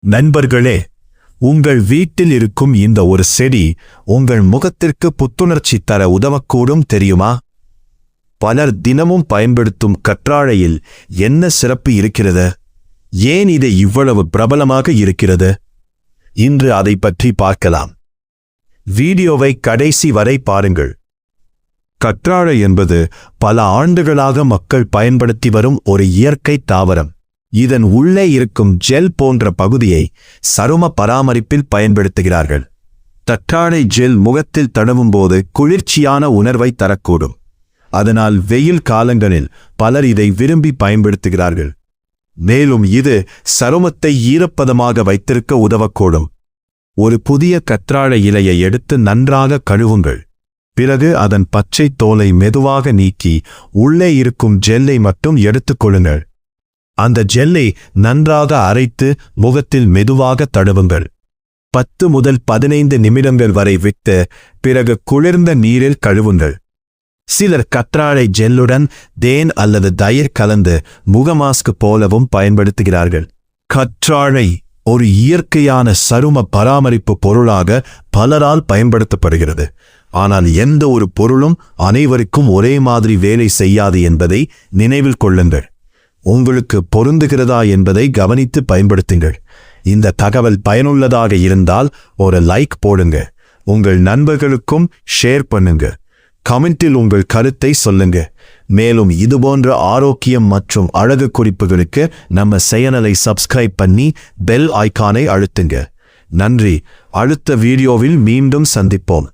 நண்பர்களே, உங்கள் வீட்டில் இருக்கும் இந்த ஒரு செடி உங்கள் முகத்திற்கு புத்துணர்ச்சி தர உதவக்கூடும் தெரியுமா? பலர் தினமும் பயன்படுத்தும் கற்றாழையில் என்ன சிறப்பு இருக்கிறது? ஏன் இது இவ்வளவு பிரபலமாக இருக்கிறது? இன்று அதை பற்றி பார்க்கலாம். வீடியோவை கடைசி வரை பாருங்கள். கற்றாழை என்பது பல ஆண்டுகளாக மக்கள் பயன்படுத்தி வரும் ஒரு இயற்கை தாவரம். இதன் உள்ளே இருக்கும் ஜெல் போன்ற பகுதியை சரும பராமரிப்பில் பயன்படுத்துகிறார்கள். கற்றாழை ஜெல் முகத்தில் தடவும்போது குளிர்ச்சியான உணர்வை தரக்கூடும். அதனால் வெயில் காலங்களில் பலர் இதை விரும்பி பயன்படுத்துகிறார்கள். மேலும் இது சருமத்தை ஈரப்பதமாக வைத்திருக்க உதவக்கூடும். ஒரு புதிய கற்றாழை இலையை எடுத்து நன்றாக கழுவுங்கள். பிறகு அதன் பச்சை தோலை மெதுவாக நீக்கி உள்ளே இருக்கும் ஜெல்லை மட்டும் எடுத்துக்கொள்ளுங்கள். அந்த ஜெல்லை நன்றாக அரைத்து முகத்தில் மெதுவாக தடவுங்கள். 10 முதல் 15 நிமிடங்கள் வரை விட்டு பிறகு குளிர்ந்த நீரில் கழுவுங்கள். சிலர் கற்றாழை ஜெல்லுடன் தேன் அல்லது தயிர் கலந்து முக மாஸ்க் போலவும் பயன்படுத்துகிறார்கள். கற்றாழை ஒரு இயற்கையான சரும பராமரிப்பு பொருளாக பலரால் பயன்படுத்தப்படுகிறது. ஆனால் எந்த ஒரு பொருளும் அனைவருக்கும் ஒரே மாதிரி வேலை செய்யாது என்பதை நினைவில் கொள்ளுங்கள். உங்களுக்கு பொருந்துகிறதா என்பதை கவனித்து பயன்படுத்துங்கள். இந்த தகவல் பயனுள்ளதாக இருந்தால் ஒரு லைக் போடுங்க. உங்கள் நண்பர்களுக்கும் ஷேர் பண்ணுங்க. கமெண்டில் உங்கள் கருத்தை சொல்லுங்க. மேலும் இதுபோன்ற ஆரோக்கியம் மற்றும் அழகு குறிப்புகளுக்கு நம்ம சேனலை சப்ஸ்கிரைப் பண்ணி பெல் ஐகானை அழுத்துங்க. நன்றி. அடுத்த வீடியோவில் மீண்டும் சந்திப்போம்.